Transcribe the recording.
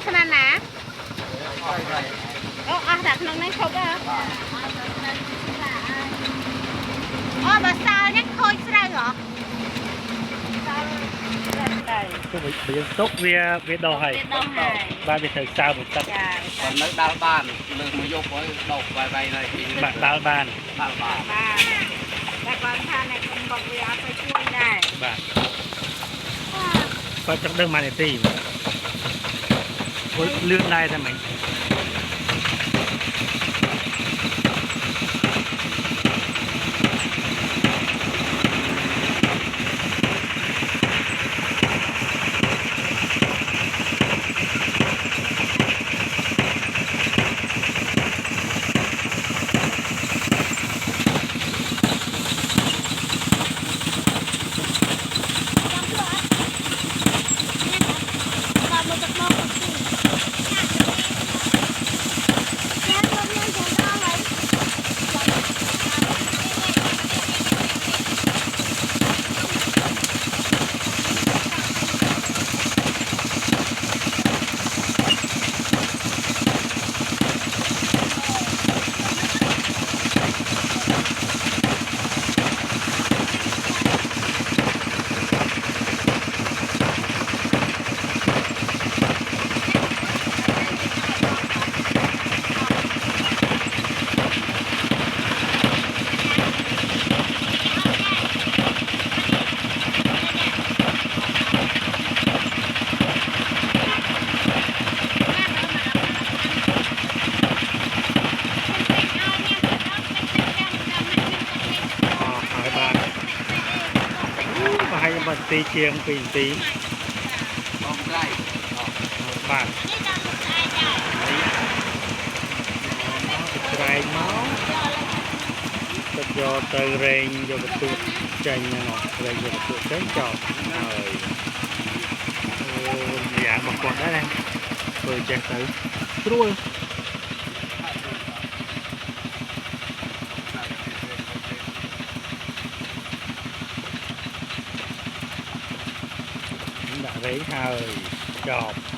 ขนาดไหนเอาดักน้องนั่งชกอ่ะบะซาวเนี่ยโคยใส่เหรอก็ไปยังตกเวียดอกไห้บ้านไปถึงซาวหมดตัดตอนนั้นดาวบ้านเรื่องมายกไว้ดอกใบเลยบ้านบ้านแต่ก่อนท่านในคนบอกเวียไปช่วยได้บ้านก็จะเดินมาในตีเลื่อนได้ทำไมให้มันตีเชียงปีนตีต้องได้บ้านไกรเมาตัดยอเตยเรงโยกตุกใจเนาะเรงโยกตุกใจจอบอยากบอกก่อนได้เลยเปิดแจกตือตรวจđã thấy hơi chọp